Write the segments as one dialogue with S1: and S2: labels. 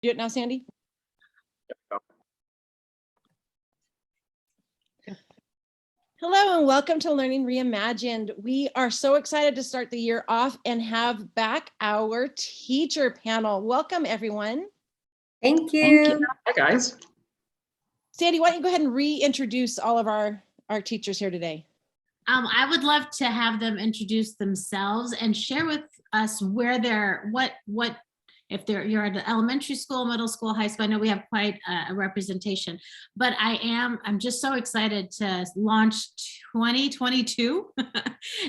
S1: Do it now, Sandy. Hello and welcome to Learning Reimagined. We are so excited to start the year off and have back our teacher panel. Welcome, everyone.
S2: Thank you.
S3: Hi, guys.
S1: Sandy, why don't you go ahead and reintroduce all of our teachers here today?
S4: I would love to have them introduce themselves and share with us where they're, what if you're at an elementary school, middle school, high school. I know we have quite a representation, but I'm just so excited to launch 2022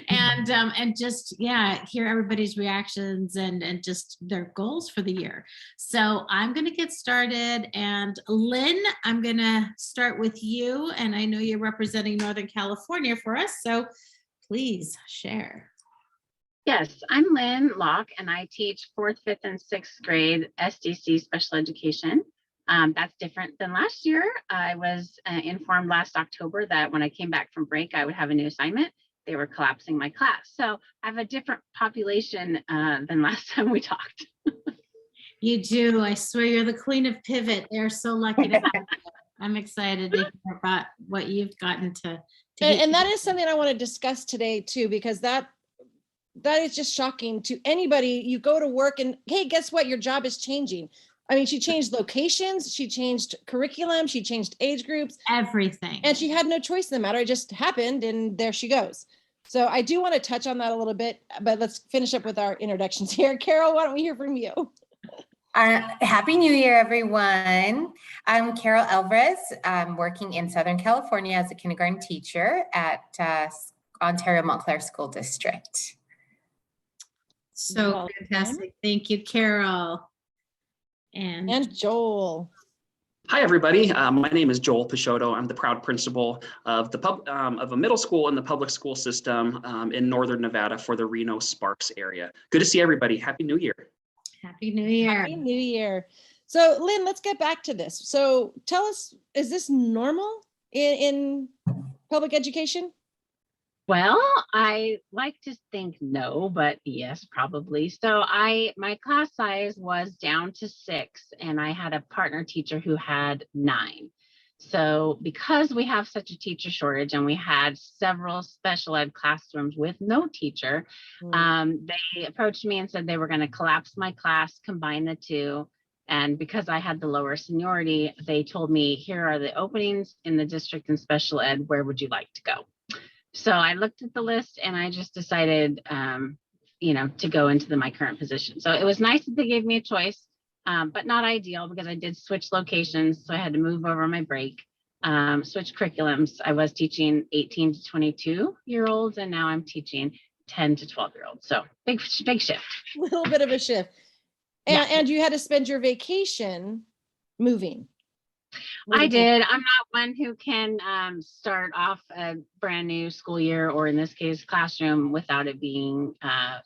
S4: and just, hear everybody's reactions and just their goals for the year. So I'm going to get started, and Lynn, I'm going to start with you, and I know you're representing Northern California for us, so please share.
S5: Yes, I'm Lynn Locke, and I teach 4th, 5th, and 6th grade SDC special education. That's different than last year. I was informed last October that when I came back from break, I would have a new assignment. They were collapsing my class. So I have a different population than last time we talked.
S4: You do. I swear you're the queen of pivot. They're so lucky to have you. I'm excited to hear about what you've gotten to
S1: and that is something I want to discuss today too, because that is just shocking to anybody. You go to work and hey, guess what? Your job is changing. I mean, she changed locations, she changed curriculum, she changed age groups,
S4: everything.
S1: And she had no choice in the matter. It just happened and there she goes. So I do want to touch on that a little bit, but let's finish up with our introductions here. Carol, why don't we hear from you?
S2: Happy New Year, everyone. I'm Carol Alvarez. I'm working in Southern California as a kindergarten teacher at Ontario Montclair School District.
S4: So fantastic. Thank you, Carol.
S1: And Joel.
S3: Hi, everybody. My name is Joel Peixoto. I'm the proud principal of of a middle school in the public school system in Northern Nevada for the Reno Sparks area. Good to see everybody. Happy New Year.
S4: Happy New Year.
S1: Happy New Year. So Lynn, let's get back to this. So tell us, is this normal in public education?
S5: Well, I like to think no, but yes, probably. So my class size was down to 6, and I had a partner teacher who had 9. So because we have such a teacher shortage and we had several special ed classrooms with no teacher, they approached me and said they were going to collapse my class, combine the two. And because I had the lower seniority, they told me, here are the openings in the district in special ed. Where would you like to go? So I looked at the list and I just decided, to go into my current position. So it was nice that they gave me a choice, but not ideal because I did switch locations. So I had to move over my break, switch curriculums. I was teaching 18 to 22-year-olds, and now I'm teaching 10 to 12-year-olds. So big shift.
S1: A little bit of a shift. And you had to spend your vacation moving.
S5: I did. I'm not one who can start off a brand new school year, or in this case, classroom, without it being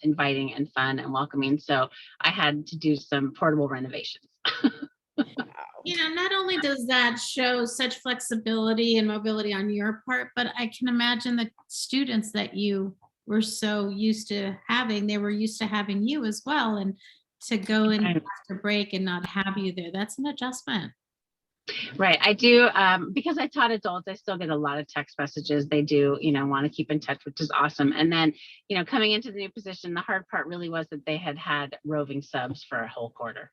S5: inviting and fun and welcoming. So I had to do some portable renovations.
S4: Not only does that show such flexibility and mobility on your part, but I can imagine the students that you were so used to having, they were used to having you as well. And to go in after break and not have you there, that's an adjustment.
S5: Right. I do. Because I taught adults, I still get a lot of text messages. They do, want to keep in touch, which is awesome. And then, coming into the new position, the hard part really was that they had roving subs for a whole quarter.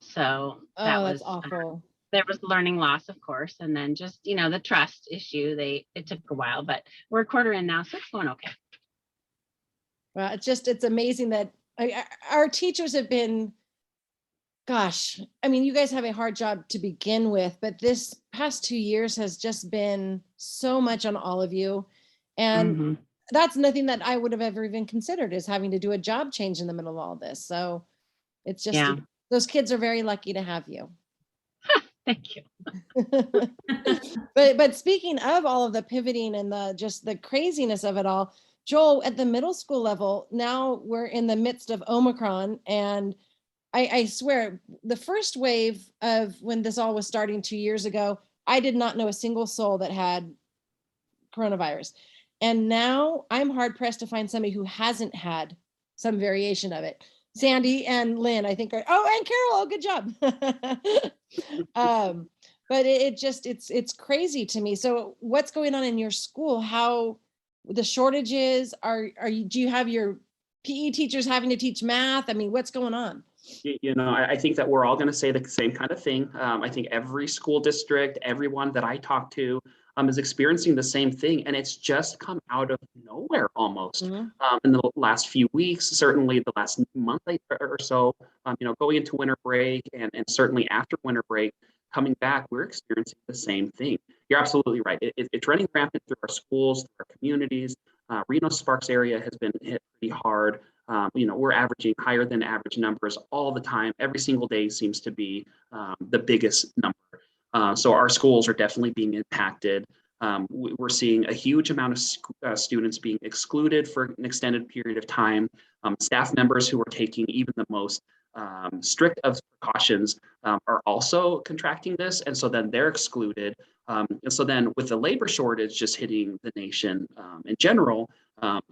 S5: So that was
S1: awful.
S5: There was learning loss, of course. And then just, the trust issue, it took a while, but we're a quarter in now, so it's going okay.
S1: Well, it's amazing that our teachers have been, gosh, I mean, you guys have a hard job to begin with, but this past 2 years has just been so much on all of you. And that's nothing that I would have ever even considered, is having to do a job change in the middle of all this. So it's just, those kids are very lucky to have you.
S5: Thank you.
S1: But speaking of all of the pivoting and the craziness of it all, Joel, at the middle school level, now we're in the midst of Omicron, and I swear, the first wave of when this all was starting 2 years ago, I did not know a single soul that had coronavirus. And now I'm hard pressed to find somebody who hasn't had some variation of it. Sandy and Lynn, I think are, oh, and Carol, oh, good job. But it's crazy to me. So what's going on in your school? How the shortages do you have your PE teachers having to teach math? I mean, what's going on?
S3: I think that we're all going to say the same kind of thing. I think every school district, everyone that I talk to is experiencing the same thing. And it's just come out of nowhere almost in the last few weeks, certainly the last month or so, going into winter break and certainly after winter break, coming back, we're experiencing the same thing. You're absolutely right. It's running rampant through our schools, through our communities. Reno Sparks area has been hit pretty hard. We're averaging higher than average numbers all the time. Every single day seems to be the biggest number. So our schools are definitely being impacted. We're seeing a huge amount of students being excluded for an extended period of time. Staff members who are taking even the most strict of precautions are also contracting this, and so then they're excluded. And so then with the labor shortage just hitting the nation in general,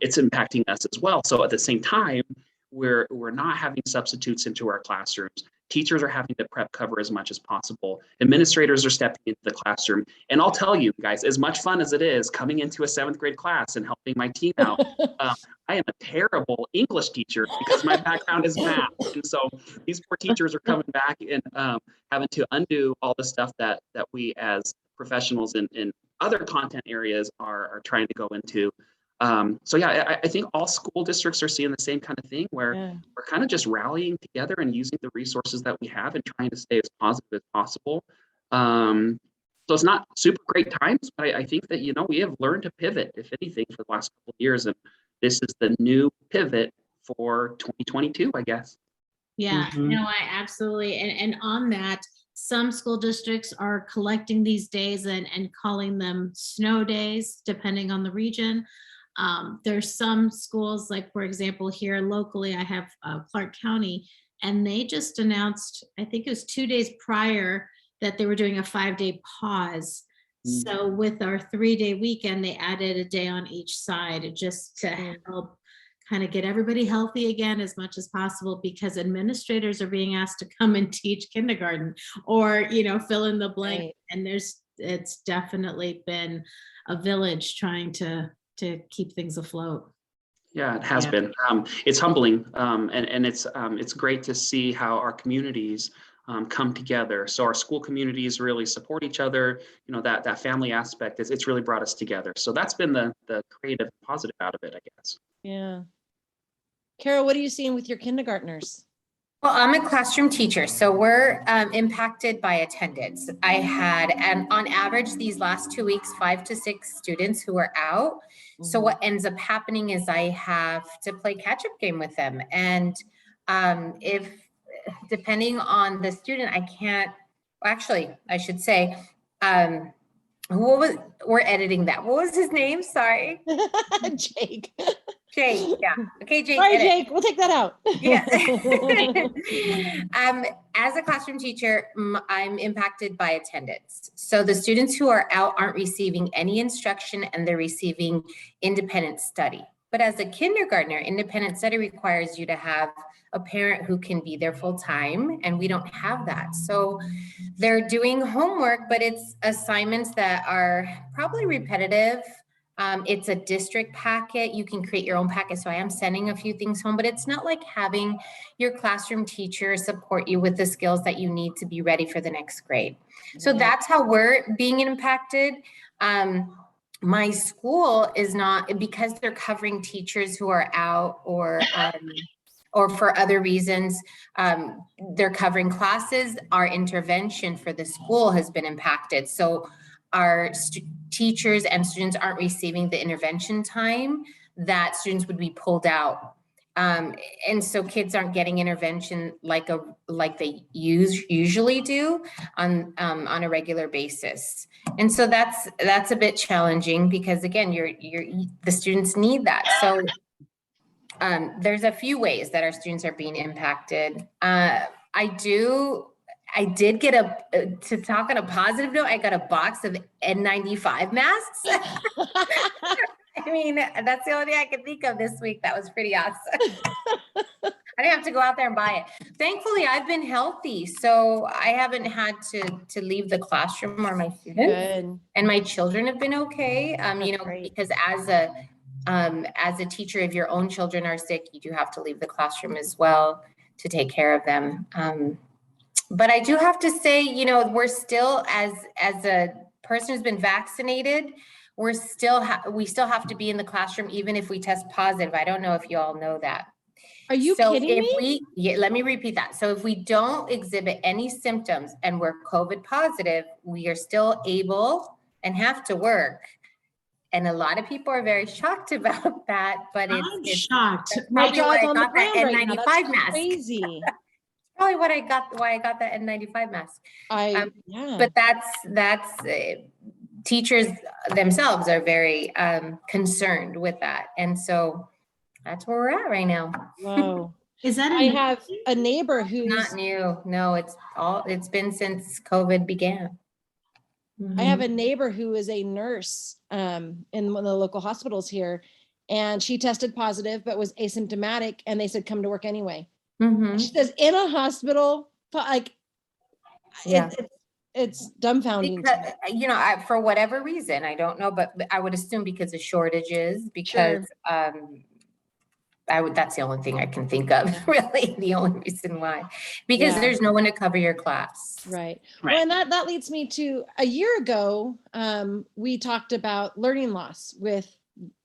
S3: it's impacting us as well. So at the same time, we're not having substitutes into our classrooms. Teachers are having to prep cover as much as possible. Administrators are stepping into the classroom. And I'll tell you guys, as much fun as it is coming into a 7th grade class and helping my team out, I am a terrible English teacher because my background is math. And so these poor teachers are coming back and having to undo all the stuff that we as professionals in other content areas are trying to go into. So yeah, I think all school districts are seeing the same kind of thing where we're kind of just rallying together and using the resources that we have and trying to stay as positive as possible. So it's not super great times, but I think that, we have learned to pivot, if anything, for the last couple of years. And this is the new pivot for 2022, I guess.
S4: Yeah, I absolutely. And on that, some school districts are collecting these days and calling them snow days, depending on the region. There's some schools, like, for example, here locally, I have Clark County, and they just announced, I think it was 2 days prior, that they were doing a 5-day pause. So with our 3-day weekend, they added a day on each side just to help kind of get everybody healthy again as much as possible, because administrators are being asked to come and teach kindergarten or, fill in the blank. Right. And it's definitely been a village trying to keep things afloat.
S3: Yeah, it has been. It's humbling, and it's great to see how our communities come together. So our school communities really support each other. That family aspect it's really brought us together. So that's been the creative positive out of it, I guess.
S1: Yeah. Carol, what are you seeing with your kindergartners?
S2: Well, I'm a classroom teacher, so we're impacted by attendance. I had, and on average, these last 2 weeks, 5 to 6 students who are out. So what ends up happening is I have to play catch-up game with them. And if, depending on the student, I can't, actually, I should say, we're editing that. What was his name? Sorry.
S1: Jake.
S2: Jake, yeah. Okay, Jake.
S1: All right, Jake, we'll take that out.
S2: Yeah. As a classroom teacher, I'm impacted by attendance. So the students who are out aren't receiving any instruction and they're receiving independent study. But as a kindergartner, independent study requires you to have a parent who can be there full time, and we don't have that. So they're doing homework, but it's assignments that are probably repetitive. It's a district packet. You can create your own packet. So I am sending a few things home, but it's not like having your classroom teacher support you with the skills that you need to be ready for the next grade. So that's how we're being impacted. My school is not, because they're covering teachers who are out or for other reasons, they're covering classes. Our intervention for the school has been impacted. So our teachers and students aren't receiving the intervention time that students would be pulled out. And so kids aren't getting intervention like they usually do on a regular basis. And so that's a bit challenging because, again, the students need that. So there's a few ways that our students are being impacted. I did get to talk on a positive note, I got a box of N95 masks. I mean, that's the only thing I could think of this week. That was pretty awesome. I didn't have to go out there and buy it. Thankfully, I've been healthy, so I haven't had to leave the classroom or my students.
S1: Good.
S2: And my children have been okay. You
S1: That's
S2: know,
S1: great.
S2: because as a teacher, if your own children are sick, you do have to leave the classroom as well to take care of them. But I do have to say, you know, we're still, as a person who's been vaccinated, we still have to be in the classroom even if we test positive. I don't know if you all know that.
S1: Are you
S2: So
S1: kidding me?
S2: let me repeat that. So if we don't exhibit any symptoms and we're COVID positive, we are still able and have to work. And a lot of people are very shocked about that, but
S4: I'm
S2: it's
S4: shocked.
S1: My
S2: probably why
S1: jaw's
S2: I
S1: on the
S2: got that
S1: ground right now.
S2: N95
S1: That's
S2: mask.
S1: crazy.
S2: Probably why I got that N95 mask.
S1: Yeah.
S2: But that's teachers themselves are very concerned with that. And so that's where we're at right now.
S1: Whoa.
S4: Is that
S1: I
S4: a
S1: have a neighbor who's,
S2: Not new. No, it's been since COVID began.
S1: I have a neighbor who is a nurse in one of the local hospitals here, and she tested positive but was asymptomatic, and they said come to work anyway.
S2: Mhm.
S1: She says in a hospital, like
S2: Yeah.
S1: it's dumbfounding.
S2: Because, you know, for whatever reason, I don't know, but I would assume because of shortages, because that's the only thing I can think of, really, the only reason why, because there's no one to cover your class.
S1: Right.
S5: Right.
S1: Well, and that leads me to a year ago, we talked about learning loss with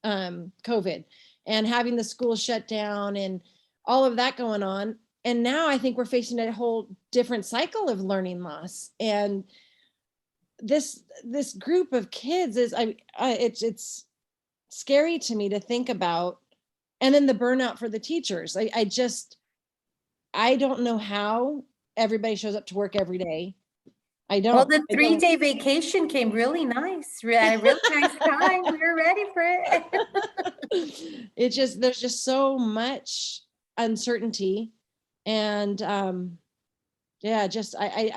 S1: COVID and having the school shut down and all of that going on. And now I think we're facing a whole different cycle of learning loss. And this group of kids is, it's scary to me to think about. And then the burnout for the teachers. I don't know how everybody shows up to work every day. I don't.
S2: Well, the 3-day vacation came really nice, at a really nice time. We were ready for it.
S1: There's just so much uncertainty. And I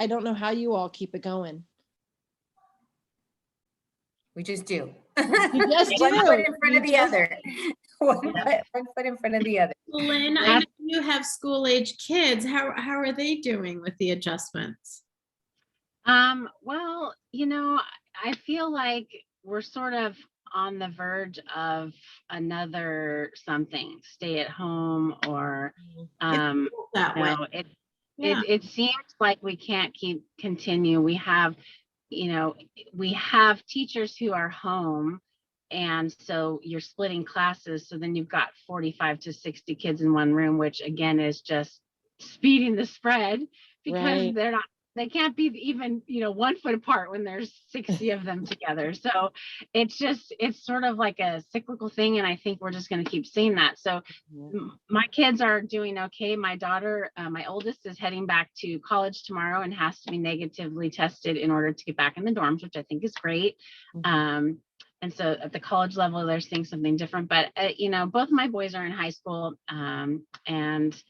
S1: don't know how you all keep it going.
S2: We just do.
S1: You just
S2: One
S1: do.
S2: foot in front of
S1: You
S2: the
S1: just-
S2: other. One foot in front of the other.
S4: Lynn, I know you have school-age kids. How are they doing with the adjustments?
S5: Well, you know, I feel like we're sort of on the verge of another something, stay at home, or
S4: That way.
S5: It seems like we can't continue. We have teachers who are home, and so you're splitting classes. So then you've got 45 to 60 kids in one room, which again is just speeding the spread, because they can't be even 1 foot apart when there's 60 of them together. So it's sort of like a cyclical thing, and I think we're just going to keep seeing that. So my kids are doing okay. My daughter, my oldest, is heading back to college tomorrow and has to be negatively tested in order to get back in the dorms, which I think is great. And so at the college level, they're seeing something different. But both my boys are in high school, and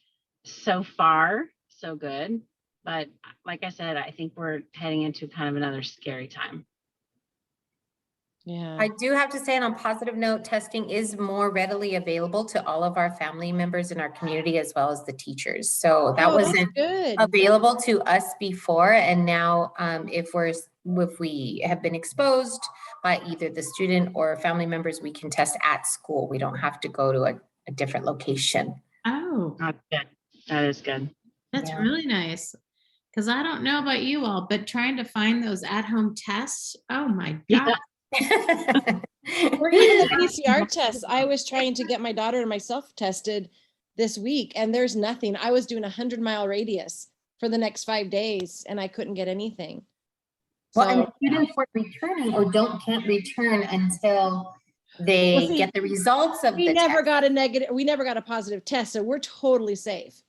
S5: so far so good. But like I said, I think we're heading into kind of another scary time.
S1: Yeah.
S2: I do have to say, on a positive note, testing is more readily available to all of our family members in our community, as well as the teachers. So that wasn't available to us before. And now if we have been exposed by either the student or family members, we can test at school. We don't have to go to a different location.
S4: Oh,
S5: That's good. That is good.
S4: That's really nice. Because I don't know about you all, but trying to find those at-home tests, oh my God.
S1: Or even the PCR tests. I was trying to get my daughter and myself tested this week, and there's nothing. I was doing 100-mile radius for the next 5 days, and I couldn't get anything.
S2: Well, and students were returning or can't return until they get the results of the test.
S1: We never got a positive test, so we're totally safe.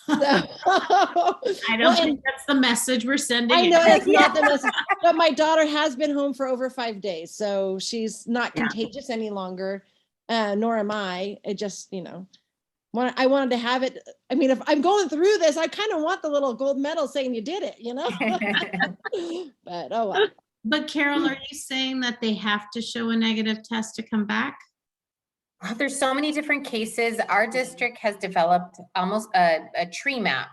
S4: I don't think that's the message we're sending.
S1: I know that's not the message, but my daughter has been home for over 5 days, so she's not contagious any longer, nor am I. It just, I wanted to have it. I mean, if I'm going through this, I kind of want the little gold medal saying you did it, but oh well.
S4: But Carol, are you saying that they have to show a negative test to come back?
S2: Well, there's so many different cases. Our district has developed almost a tree map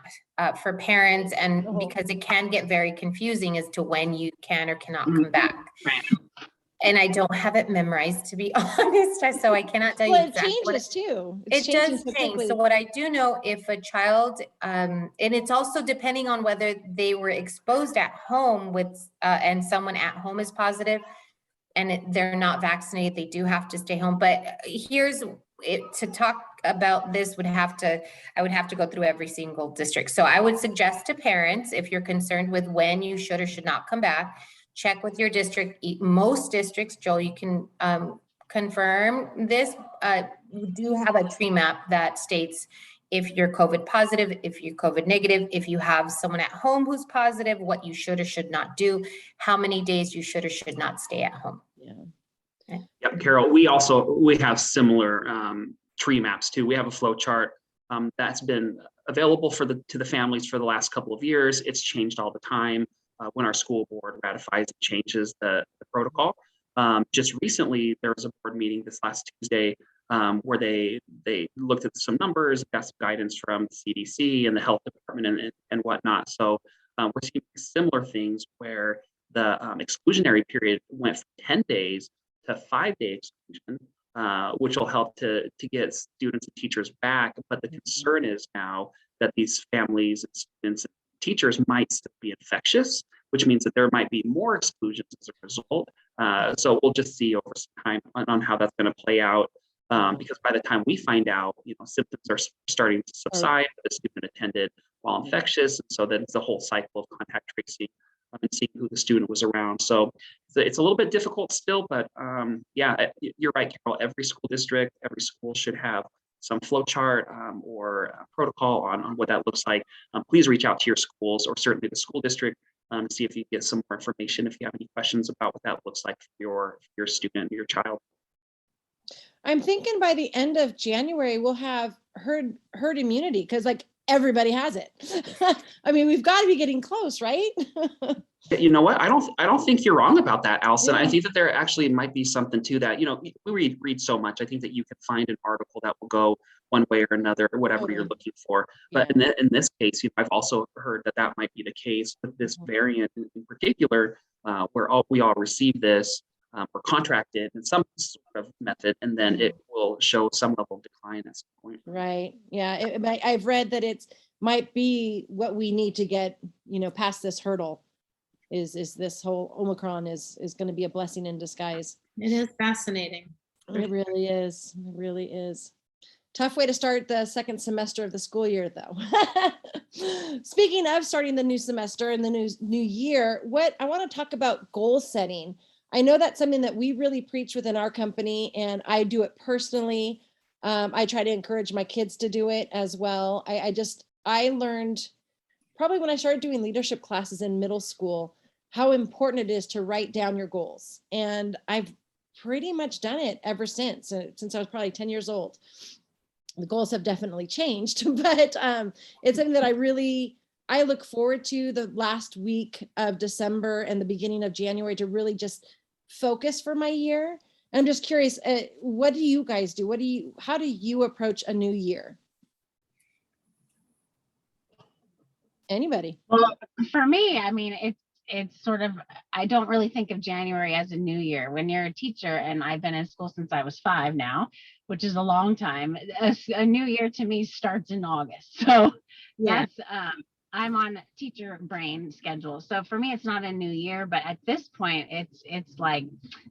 S2: for parents, and
S1: Oh.
S2: because it can get very confusing as to when you can or cannot
S5: Mhm.
S2: come back.
S5: Right.
S2: And I don't have it memorized, to be honest, so I cannot tell you
S1: Well, it
S2: exactly what
S1: changes too. It's
S2: it
S1: changing
S2: does
S1: so
S2: change.
S1: quickly.
S2: So what I do know, if a child, and it's also depending on whether they were exposed at home with, and someone at home is positive, and they're not vaccinated, they do have to stay home. But here's it, to talk about this I would have to go through every single district. So I would suggest to parents, if you're concerned with when you should or should not come back, check with your district. Most districts, Joel, you can confirm this, we do have a tree map that states if you're COVID positive, if you're COVID negative, if you have someone at home who's positive, what you should or should not do, how many days you should or should not stay at home.
S1: Yeah.
S3: Yep, Carol, we have similar tree maps too. We have a flow chart that's been available to the families for the last couple of years. It's changed all the time when our school board ratifies and changes the protocol. Just recently, there was a board meeting this last Tuesday where they looked at some numbers, got some guidance from the CDC and the health department and whatnot. So we're seeing similar things where the exclusionary period went from 10 days to 5-day exclusion, which will help to get students and teachers back. But the concern is now that these families and students and teachers might still be infectious, which means that there might be more exclusions as a result. So we'll just see over some time on how that's going to play out. Because by the time we find out, symptoms are starting to subside, but the student attended while infectious, and so then it's the whole cycle of contact tracing and seeing who the student was around. So it's a little bit difficult still, but yeah, you're right, Carol. Every school district, every school should have some flow chart or a protocol on what that looks like. Please reach out to your schools or certainly the school district to see if you get some more information if you have any questions about what that looks like for your student, your child.
S1: I'm thinking by the end of January, we'll have herd immunity because like everybody has it. I mean, we've got to be getting close, right?
S3: You know what? I don't think you're wrong about that, Allison.
S1: Yeah.
S3: I think that there actually might be something to that. We read so much. I think that you can find an article that will go one way or another, or whatever you're looking for. But in this case, I've also heard that might be the case with this variant in particular, where we all receive this or contracted in some sort of method, and then it will show some level of decline at some point.
S1: Right. Yeah. I've read that it's might be what we need to get, past this hurdle. Is this whole Omicron is going to be a blessing in disguise.
S4: It is fascinating.
S1: It really is. It really is. Tough way to start the second semester of the school year, though. Speaking of starting the new semester and the new year, I want to talk about goal setting. I know that's something that we really preach within our company, and I do it personally. I try to encourage my kids to do it as well. I learned probably when I started doing leadership classes in middle school, how important it is to write down your goals. And I've pretty much done it ever since I was probably 10 years old. The goals have definitely changed, but it's something that I look forward to the last week of December and the beginning of January to really just focus for my year. And I'm just curious, what do you guys do? How do you approach a new year? Anybody?
S5: Well, for me, I mean, it's sort of, I don't really think of January as a new year. When you're a teacher, and I've been in school since I was 5 now, which is a long time, a new year to me starts in August. So
S1: Yeah.
S5: that's, I'm on teacher brain schedule. So for me, it's not a new year, but at this point, it's like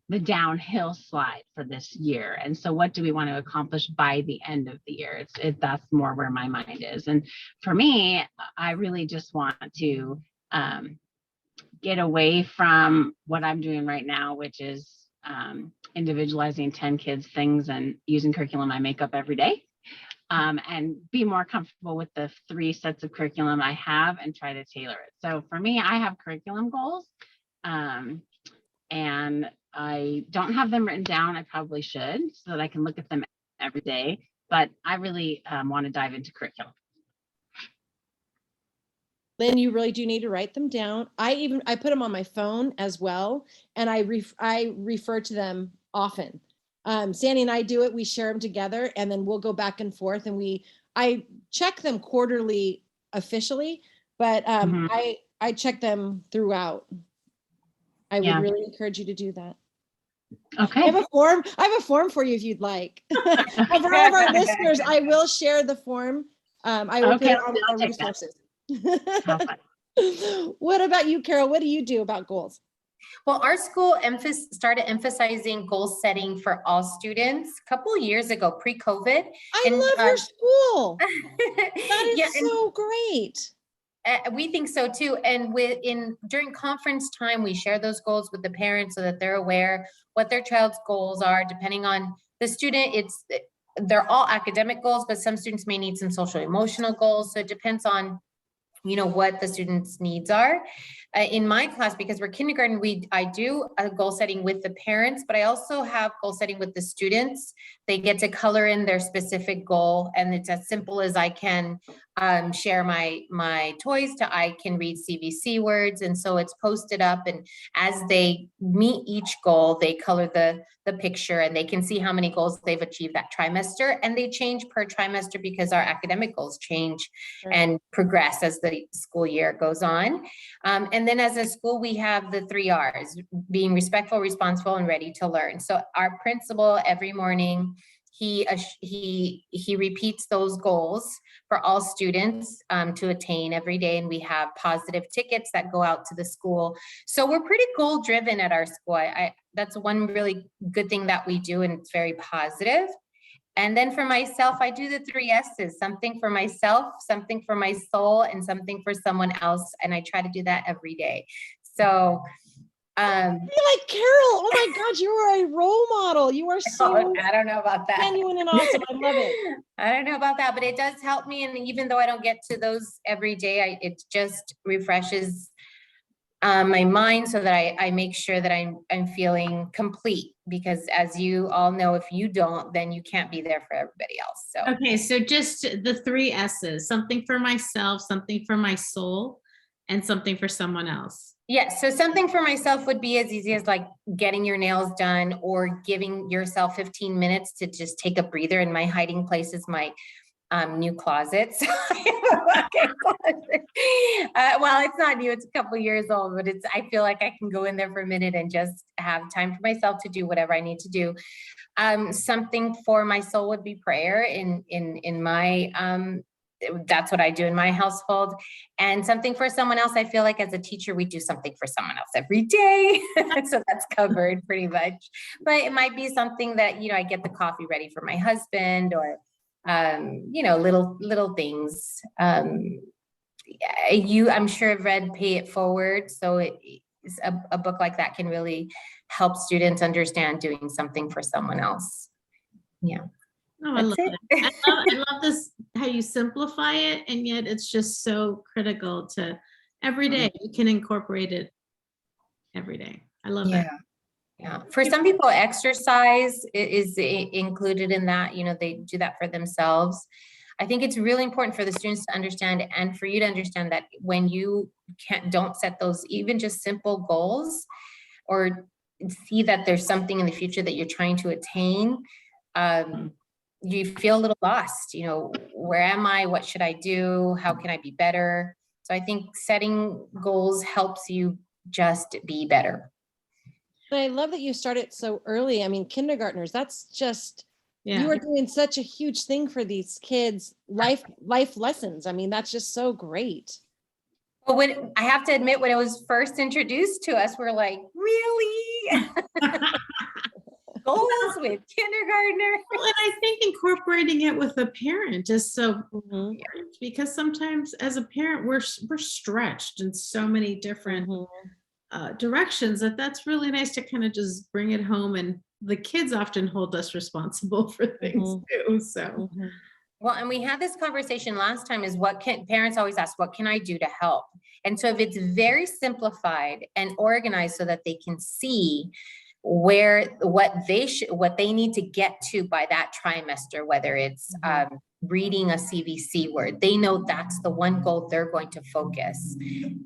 S5: the downhill slide for this year. And so what do we want to accomplish by the end of the year? That's more where my mind is. And for me, I really just want to get away from what I'm doing right now, which is individualizing 10 kids things and using curriculum I make up every day. And be more comfortable with the 3 sets of curriculum I have and try to tailor it. So for me, I have curriculum goals, and I don't have them written down. I probably should, so that I can look at them every day, but I really want to dive into curriculum.
S1: Lynn, you really do need to write them down. I put them on my phone as well, and I refer to them often. Sandy and I do it. We share them together, and then we'll go back and forth. And I check them quarterly officially, but I check them throughout. I would really encourage you to do that.
S5: Okay.
S1: I have a form for you if you'd like. For all of our listeners, I will share the form. I will put it on our resources. What about you, Carol? What do you do about goals?
S2: Well, our school started emphasizing goal setting for all students a couple of years ago, pre-COVID.
S1: I love your school. That is so great.
S2: We think so too. And during conference time, we share those goals with the parents so that they're aware what their child's goals are. Depending on the student, they're all academic goals, but some students may need some social emotional goals. So it depends on what the students' needs are. In my class, because we're kindergarten, I do a goal setting with the parents, but I also have goal setting with the students. They get to color in their specific goal, and it's as simple as I can share my toys to I can read CVC words, and so it's posted up. And as they meet each goal, they color the picture, and they can see how many goals they've achieved that trimester, and they change per trimester because our academic goals change and progress as the school year goes on. And then as a school, we have the 3 R's: being respectful, responsible, and ready to learn. So our principal every morning, he repeats those goals for all students to attain every day. And we have positive tickets that go out to the school. So we're pretty goal driven at our school. That's one really good thing that we do, and it's very positive. And then for myself, I do the 3 S's: something for myself, something for my soul, and something for someone else. And I try to do that every day. So
S1: you're like, Carol, oh my God, you are a role model. You are so
S2: I don't know about that.
S1: genuine and awesome. I love it.
S2: I don't know about that, but it does help me. And even though I don't get to those every day, it just refreshes my mind so that I make sure that I'm feeling complete, because as you all know, if you don't, then you can't be there for everybody else. So
S4: Okay, so just the 3 S's: something for myself, something for my soul, and something for someone else.
S2: yes, so something for myself would be as easy as like getting your nails done, or giving yourself 15 minutes to just take a breather. And my hiding place is my new closet. So well, it's not new, it's a couple years old, but I feel like I can go in there for a minute and just have time for myself to do whatever I need to do. Something for my soul would be prayer in my that's what I do in my household. And something for someone else, I feel like as a teacher, we do something for someone else every day. So that's covered pretty much. But it might be something that, I get the coffee ready for my husband, or little things. I'm sure have read Pay It Forward. So it's a book like that can really help students understand doing something for someone else. Yeah.
S4: Oh, I love it. I love this, how you simplify it, and yet it's just so critical to every day. You can incorporate it every day. I love that.
S2: Yeah. For some people, exercise is included in that. They do that for themselves. I think it's really important for the students to understand, and for you to understand, that when you don't set those even just simple goals, or see that there's something in the future that you're trying to attain, you feel a little lost. Where am I? What should I do? How can I be better? So I think setting goals helps you just be better.
S1: But I love that you started so early. I mean, kindergartners, that's just, you are doing such a huge thing for these kids, life lessons. I mean, that's just so great.
S2: Well, when I have to admit, when it was first introduced to us, we're like, really? Goals with kindergartner?
S4: Well, and I think incorporating it with a parent is so important, because sometimes as a parent, we're stretched in so many different directions, that's really nice to kind of just bring it home. And the kids often hold us responsible for things too. So
S2: well, and we had this conversation last time, is parents always ask, what can I do to help? And so if it's very simplified and organized so that they can see what they need to get to by that trimester, whether it's reading a CVC word, they know that's the one goal they're going to focus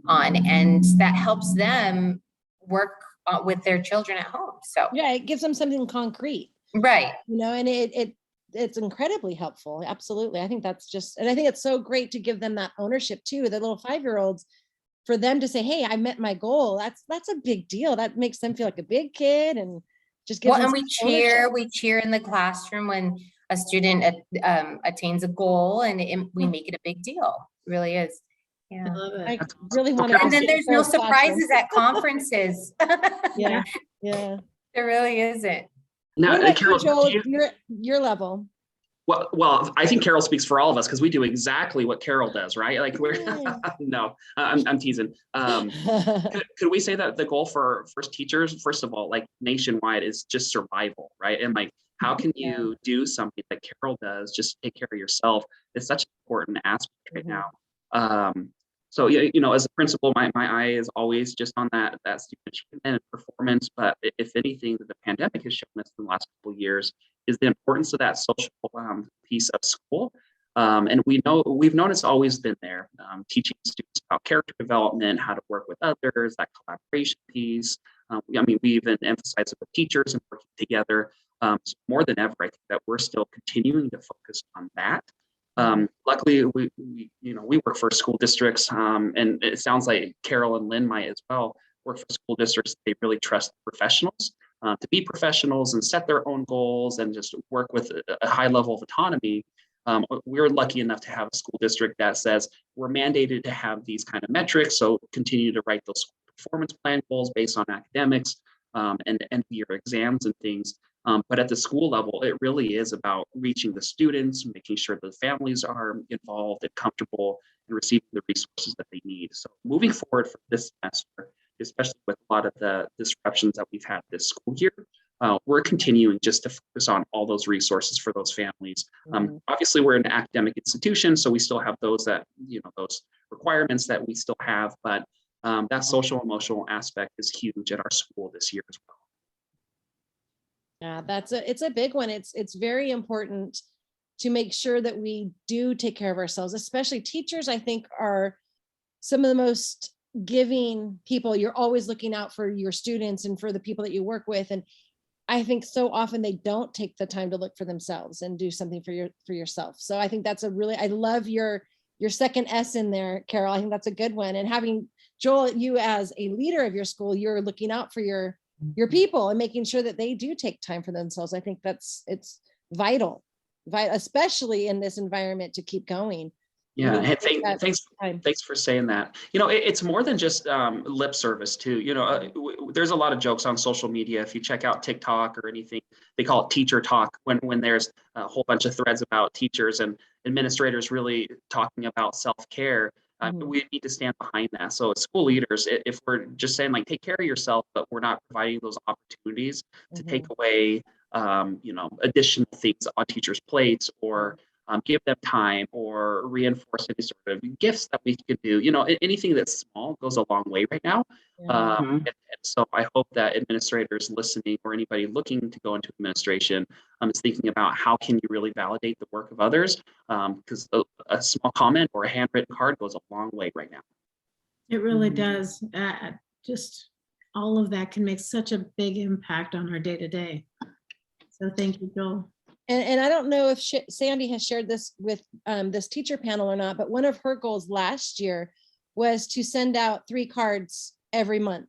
S2: on, and that helps them work with their children at home. So
S1: yeah, it gives them something concrete.
S2: Right.
S1: And it's incredibly helpful. Absolutely. I think that's just, and I think it's so great to give them that ownership too, the little 5-year-olds, for them to say, hey, I met my goal. That's a big deal. That makes them feel like a big kid, and just gives
S2: Well,
S1: them
S2: and
S1: ownership.
S2: we cheer in the classroom when a student attains a goal, and we make it a big deal. It really is.
S4: I
S2: Yeah.
S4: love it.
S1: I really want to.
S2: And then there's no surprises at conferences.
S1: Yeah. Yeah.
S2: There really isn't.
S3: Now,
S1: What about
S3: Carol,
S1: you, Joel?
S3: do you,
S1: Your level.
S3: well, I think Carol speaks for all of us because we do exactly what Carol does, right? Like we're no, I'm teasing. Could we say that the goal for first teachers, first of all, like nationwide, is just survival, right? And like, how can you do something that Carol does, just take care of yourself? It's such an important aspect right now. So yeah, as a principal, my eye is always just on that student achievement and performance. But if anything, that the pandemic has shown us in the last couple of years is the importance of that social piece of school. And we've known it's always been there, teaching students about character development, how to work with others, that collaboration piece. We even emphasize it with teachers and working together. So more than ever, I think that we're still continuing to focus on that. Luckily, we work for school districts, and it sounds like Carol and Lynn might as well work for school districts. They really trust professionals to be professionals and set their own goals and just work with a high level of autonomy. We're lucky enough to have a school district that says we're mandated to have these kind of metrics, so continue to write those performance plan goals based on academics and end-of-year exams and things. But at the school level, it really is about reaching the students, making sure the families are involved and comfortable and receiving the resources that they need. So moving forward for this semester, especially with a lot of the disruptions that we've had this school year, we're continuing just to focus on all those resources for those families. Obviously, we're an academic institution, so we still have those those requirements that we still have, but that social emotional aspect is huge at our school this year as well.
S1: Yeah, it's a big one. It's very important to make sure that we do take care of ourselves, especially teachers. I think are some of the most giving people. You're always looking out for your students and for the people that you work with. And I think so often they don't take the time to look for themselves and do something for yourself. So I think that's I love your second S in there, Carol. I think that's a good one. And having Joel, you as a leader of your school, you're looking out for your people and making sure that they do take time for themselves. I think it's vital, especially in this environment, to keep going.
S3: Yeah, thanks for saying that. It's more than just lip service too. There's a lot of jokes on social media. If you check out TikTok or anything, they call it teacher talk when there's a whole bunch of threads about teachers and administrators really talking about self-care. We need to stand behind that. So as school leaders, if we're just saying like, take care of yourself, but we're not providing those opportunities to take away, additional things on teachers' plates or give them time or reinforce any sort of gifts that we can do. Anything that's small goes a long way right now. And so I hope that administrators listening or anybody looking to go into administration is thinking about how can you really validate the work of others, because a small comment or a handwritten card goes a long way right now.
S4: It really does. Just all of that can make such a big impact on our day-to-day. So thank you, Joel.
S1: And I don't know if Sandy has shared this with this teacher panel or not, but one of her goals last year was to send out 3 cards every month.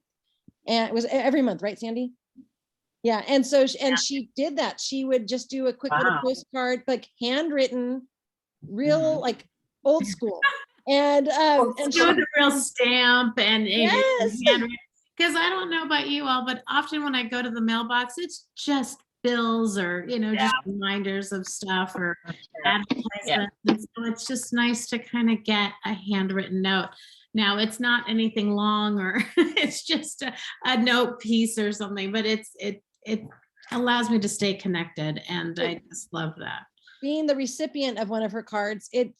S1: And it was every month, right, Sandy? Yeah. And so, she did that. She would just do a quick little postcard, like handwritten, real, like old school. And
S4: do the real stamp and
S1: yes.
S4: Because I don't know about you all, but often when I go to the mailbox, it's just bills or just reminders of stuff or advertisements. And so it's just nice to kind of get a handwritten note. Now it's not anything long or it's just a note piece or something, but it allows me to stay connected, and I just love that.
S1: Being the recipient of one of her cards, it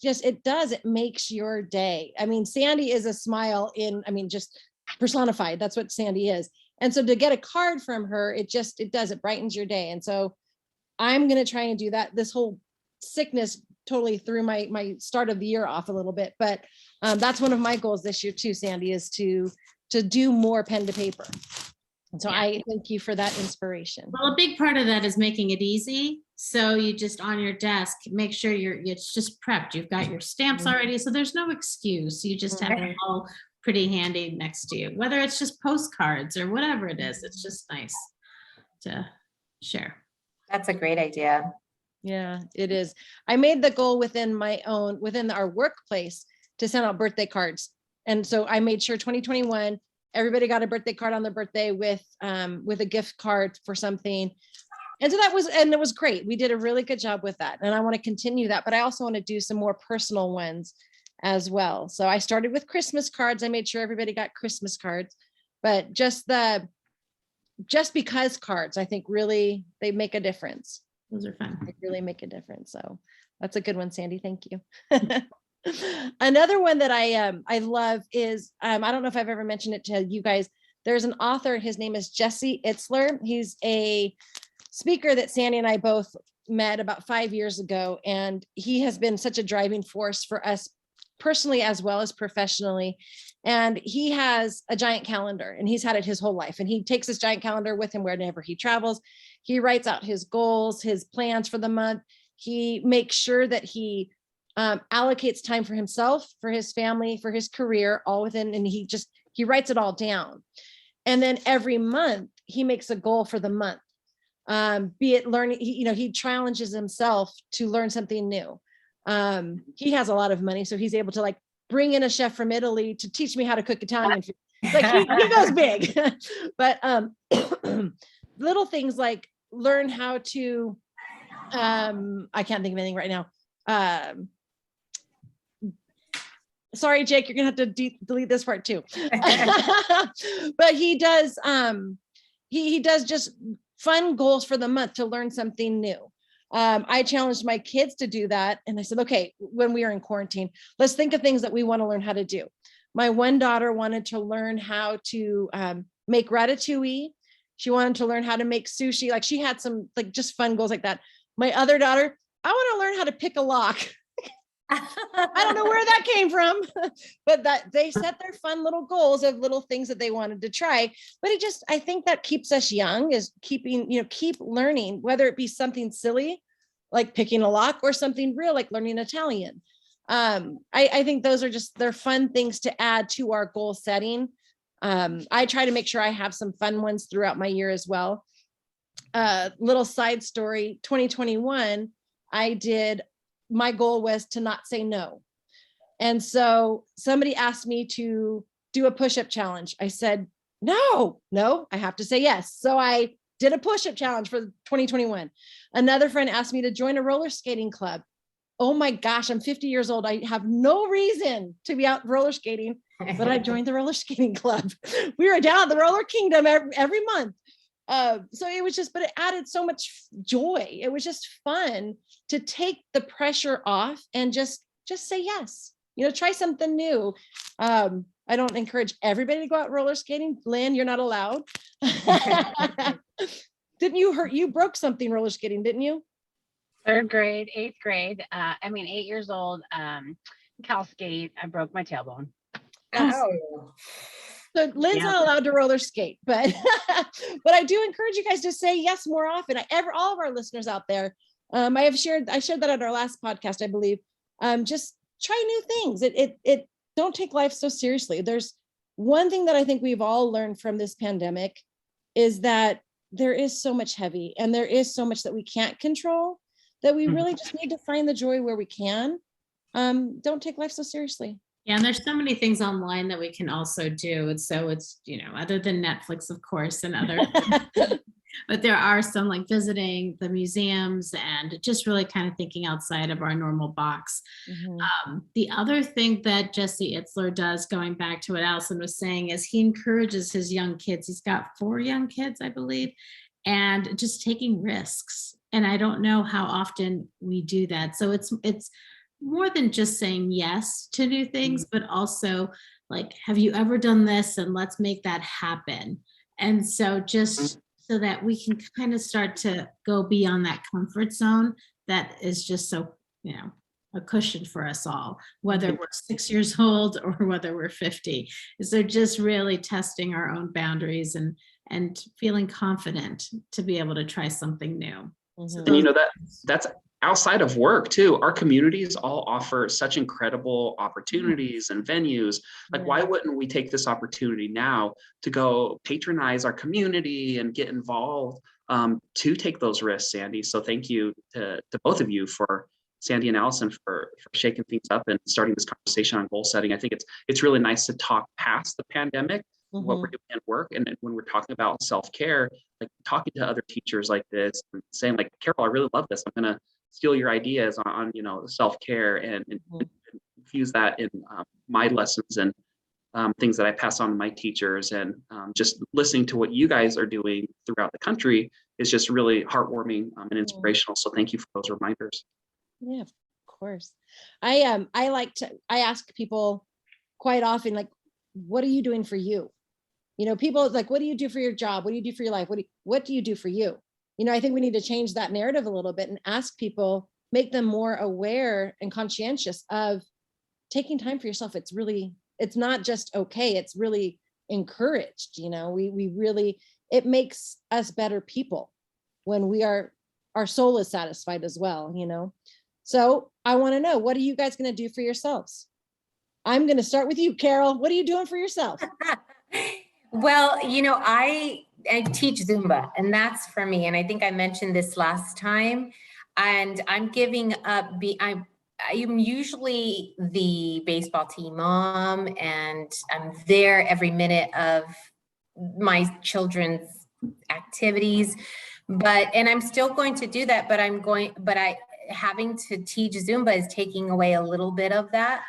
S1: makes your day. I mean, Sandy is a smile just personified. That's what Sandy is. And so to get a card from her, it brightens your day. And so I'm going to try and do that. This whole sickness totally threw my start of the year off a little bit, but that's one of my goals this year too, Sandy, is to do more pen to paper. And so
S4: Yeah.
S1: I thank you for that inspiration.
S4: Well, a big part of that is making it easy. So you just on your desk, make sure it's just prepped. You've got your stamps already. So there's no excuse. You just have it all pretty handy next to you, whether it's just postcards or whatever it is. It's just nice to share.
S2: That's a great idea.
S1: Yeah, it is. I made the goal within our workplace to send out birthday cards. And so I made sure 2021, everybody got a birthday card on their birthday with a gift card for something. And so it was great. We did a really good job with that. And I want to continue that, but I also want to do some more personal ones as well. So I started with Christmas cards. I made sure everybody got Christmas cards, but just because cards, I think really, they make a difference.
S4: Those are fun.
S1: They really make a difference. So that's a good one, Sandy. Thank you. Another one that I love is, I don't know if I've ever mentioned it to you guys. There's an author, his name is Jesse Itzler. He's a speaker that Sandy and I both met about 5 years ago. And he has been such a driving force for us personally, as well as professionally. And he has a giant calendar, and he's had it his whole life. And he takes his giant calendar with him wherever he travels. He writes out his goals, his plans for the month. He makes sure that he allocates time for himself, for his family, for his career, all within, and he writes it all down. And then every month he makes a goal for the month. Be it learning, he challenges himself to learn something new. He has a lot of money, so he's able to bring in a chef from Italy to teach me how to cook Italian food. He goes big. But little things like learn how to, I can't think of anything right now. Sorry, Jake, you're gonna have to delete this part too. But he does, he does just fun goals for the month to learn something new. I challenged my kids to do that. And I said, okay, when we are in quarantine, let's think of things that we want to learn how to do. My one daughter wanted to learn how to make ratatouille. She wanted to learn how to make sushi. She had some just fun goals like that. My other daughter, I want to learn how to pick a lock. I don't know where that came from, but that they set their fun little goals of little things that they wanted to try. But I think that keeps us young, is keep learning, whether it be something silly like picking a lock or something real like learning Italian. I think those are they're fun things to add to our goal setting. I try to make sure I have some fun ones throughout my year as well. Little side story, 2021, my goal was to not say no. And so somebody asked me to do a push-up challenge. I said, no, I have to say yes. So I did a push-up challenge for 2021. Another friend asked me to join a roller skating club. Oh my gosh, I'm 50 years old. I have no reason to be out roller skating, but I joined the roller skating club. We were down at the Roller Kingdom every month. So it was but it added so much joy. It was just fun to take the pressure off and just say yes, try something new. I don't encourage everybody to go out roller skating. Lynn, you're not allowed. Didn't you broke something roller skating, didn't you?
S5: 3rd grade, 8th grade. 8 years old. Cal skate. I broke my tailbone.
S2: Oh.
S1: So Lynn's not allowed to roller skate, but but I do encourage you guys to say yes more often. All of our listeners out there, I shared that at our last podcast, I believe. Just try new things. It don't take life so seriously. There's one thing that I think we've all learned from this pandemic is that there is so much heavy and there is so much that we can't control, that we really just need to find the joy where we can. Don't take life so seriously.
S4: Yeah, and there's so many things online that we can also do. And so it's, other than Netflix, of course, and other, but there are some visiting the museums and just really kind of thinking outside of our normal box.
S1: Mm-hmm.
S4: The other thing that Jesse Itzler does, going back to what Allison was saying, is he encourages his young kids. He's got 4 young kids, I believe, and just taking risks. And I don't know how often we do that. So it's more than just saying yes to new things, but also have you ever done this, and let's make that happen. And so just so that we can kind of start to go beyond that comfort zone that is just so, a cushion for us all, whether we're 6 years old or whether we're 50. So just really testing our own boundaries and feeling confident to be able to try something new. So
S3: And you know, that's outside of work too. Our communities all offer such incredible opportunities and venues. Like, why wouldn't we take this opportunity now to go patronize our community and get involved, to take those risks, Sandy? So thank you to both of you, for Sandy and Allison, for shaking things up and starting this conversation on goal setting. I think it's really nice to talk past the pandemic, what we're doing at work. And when we're talking about self-care, like talking to other teachers like this and saying like, Carol, I really love this. I'm going to steal your ideas on self-care and infuse that in my lessons and things that I pass on to my teachers. And just listening to what you guys are doing throughout the country is just really heartwarming and inspirational. So thank you for those reminders.
S1: Yeah, of course. I ask people quite often, like, what are you doing for you? People like, what do you do for your job? What do you do for your life? What do you do for you? I think we need to change that narrative a little bit and ask people, make them more aware and conscientious of taking time for yourself. It's not just okay, it's really encouraged. We really, it makes us better people when our soul is satisfied as well, So I want to know, what are you guys going to do for yourselves? I'm going to start with you, Carol. What are you doing for yourself?
S2: Well, I teach Zumba, and that's for me. And I think I mentioned this last time, and I'm giving up. I'm usually the baseball team mom, and I'm there every minute of my children's activities. And I'm still going to do that, but having to teach Zumba is taking away a little bit of that.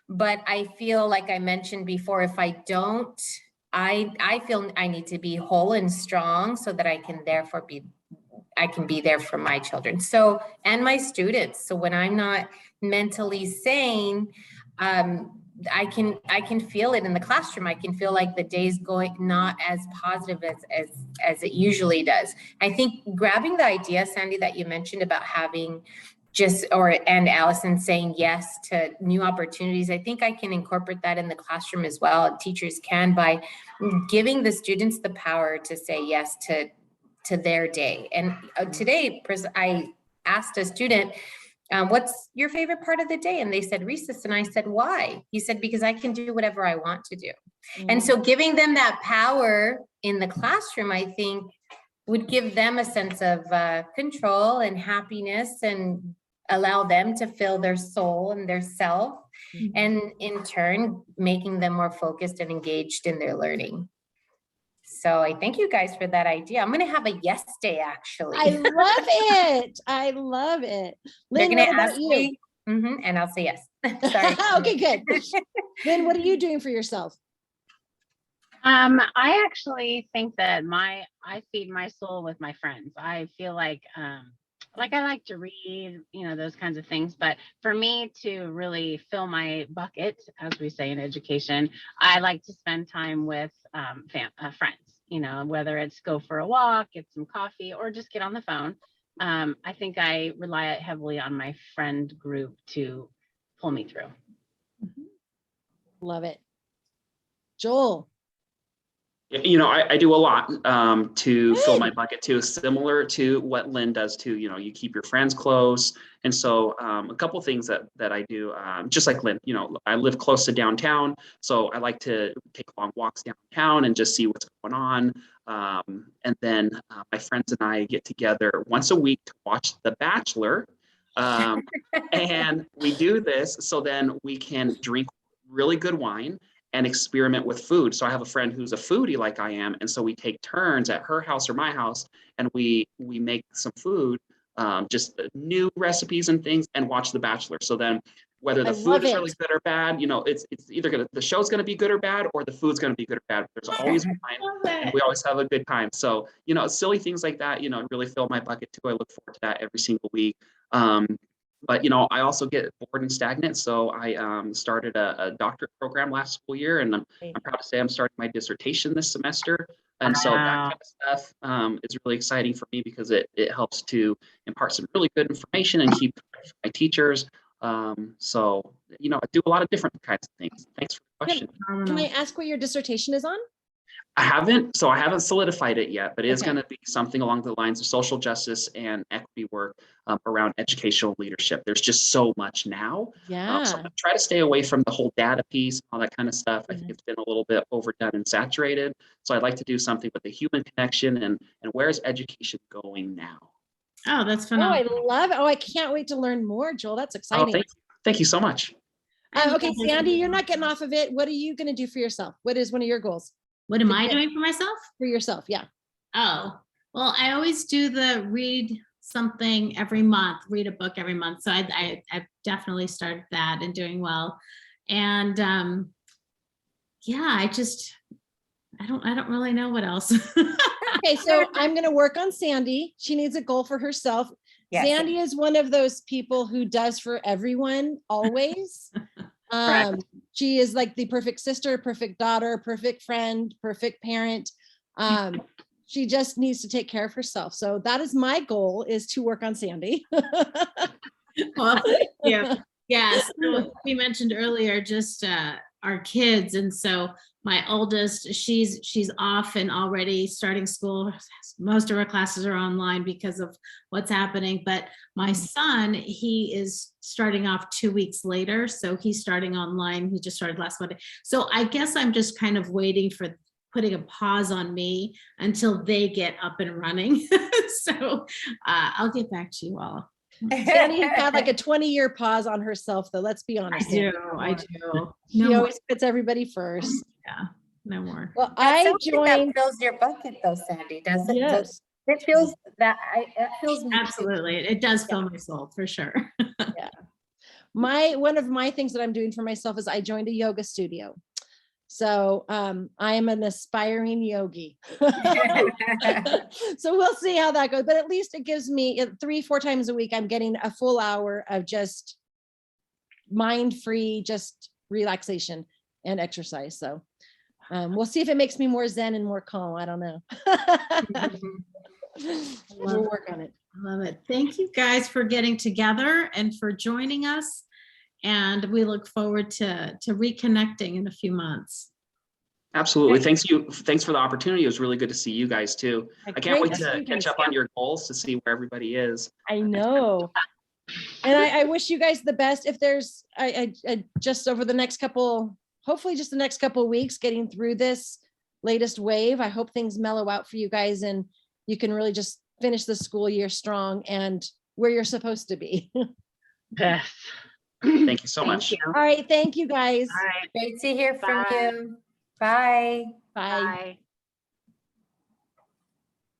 S2: But I feel like I mentioned before, if I don't, I feel I need to be whole and strong so that I can be there for my children. So, and my students. So when I'm not mentally sane, I can feel it in the classroom. I can feel like the day's going not as positive as it usually does. I think grabbing the idea, Sandy, that you mentioned about having and Allison saying yes to new opportunities. I think I can incorporate that in the classroom as well. Teachers can, by giving the students the power to say yes to their day. And today I asked a student, what's your favorite part of the day? And they said recess. And I said, why? He said, because I can do whatever I want to do. And so giving them that power in the classroom, I think, would give them a sense of control and happiness, and allow them to fill their soul and their self, and in turn making them more focused and engaged in their learning. So I thank you guys for that idea. I'm going to have a yes day, actually.
S1: I love it. I love it. Lynn,
S2: They're
S1: what
S2: going to
S1: about
S2: ask
S1: you?
S2: me, and I'll say yes. Sorry.
S1: Okay, good. Lynn, what are you doing for yourself?
S5: I actually think that I feed my soul with my friends. I feel like I like to read, those kinds of things. But for me to really fill my bucket, as we say in education, I like to spend time with friends, whether it's go for a walk, get some coffee, or just get on the phone. I think I rely heavily on my friend group to pull me through.
S1: Love it. Joel.
S3: I do a lot to fill my bucket too, similar to what Lynn does too. You keep your friends close. And so a couple of things that I do, just like Lynn, I live close to downtown. So I like to take long walks downtown and just see what's going on. And then my friends and I get together once a week to watch The Bachelor. And we do this so then we can drink really good wine and experiment with food. So I have a friend who's a foodie like I am. And so we take turns at her house or my house, and we make some food, just new recipes and things, and watch The Bachelor. So then whether the food is really good or bad, it's either the show's gonna be good or bad, or the food's gonna be good or bad. There's always wine, and we always have a good time. So, silly things like that, really fill my bucket too. I look forward to that every single week. But, I also get bored and stagnant. So I started a doctorate program last school year, and I'm proud to say I'm starting my dissertation this semester. And so that kind of stuff is really exciting for me because it helps to impart some really good information and keep my teachers. So, I do a lot of different kinds of things. Thanks for the question.
S1: Can I ask what your dissertation is on?
S3: I haven't solidified it yet, but it is
S1: Okay.
S3: going to be something along the lines of social justice and equity work around educational leadership. There's just so much now. So I'm
S1: Yeah.
S3: gonna try to stay away from the whole data piece and all that kind of stuff. I think
S1: Yeah.
S3: it's been a little bit overdone and saturated. So I'd like to do something with the human connection and where's education going now?
S4: Oh, that's
S1: Oh, I
S4: phenomenal.
S1: love it. Oh, I can't wait to learn more, Joel. That's
S3: Oh,
S1: exciting.
S3: thank you so much.
S1: Okay, Sandy, you're not getting off of it. What are you going to do for yourself? What is one of your goals
S4: What am I doing for myself?
S1: for yourself? Yeah.
S4: Oh, well, I always do the read something every month, read a book every month. So I've definitely started that and doing well. And yeah, I don't really know what else.
S1: Okay, so I'm going to work on Sandy. She needs a goal for herself.
S2: Yes.
S1: Sandy is one of those people who does for everyone always. She is like the perfect sister, perfect daughter, perfect friend, perfect parent. She just needs to take care of herself. So that is my goal, is to work on Sandy.
S4: Well, yeah, yes. So we mentioned earlier just our kids, and so my oldest, she's off and already starting school. Most of her classes are online because of what's happening. But my son, he is starting off 2 weeks later, so he's starting online. He just started last Monday. So I guess I'm just kind of waiting for putting a pause on me until they get up and running. So I'll get back to you all.
S1: Sandy has had like a 20-year pause on herself, though. Let's be honest. Sandy.
S4: I do.
S1: She
S4: No more.
S1: always puts everybody first.
S4: Yeah, no more.
S1: Well,
S2: That's
S1: I
S2: something
S1: joined.
S2: that fills your bucket though, Sandy, doesn't it?
S1: Yes.
S2: It feels that it feels me too.
S4: Absolutely. It does fill my soul for sure.
S1: One of my things that I'm doing for myself is I joined a yoga studio. So I am an aspiring yogi. So we'll see how that goes. But at least it gives me 3-4 times a week, I'm getting a full hour of just mind-free, just relaxation and exercise. So we'll see if it makes me more zen and more calm. I don't know. We'll work on it.
S4: I love it. Thank you guys for getting together and for joining us. And we look forward to reconnecting in a few months.
S3: Absolutely. Thanks for the opportunity. It was really good to see you guys too. I can't wait to catch up on your goals to see where everybody is.
S1: I know. And I wish you guys the best. If there's, I just over the next couple, hopefully just the next couple of weeks, getting through this latest wave, I hope things mellow out for you guys and you can really just finish the school year strong and where you're supposed to be.
S5: Yes.
S3: Thank you so much.
S5: You.
S1: All right. Thank you guys.
S5: All right.
S2: Great to hear from
S5: Bye.
S2: you. Bye.
S1: Bye.
S5: Bye.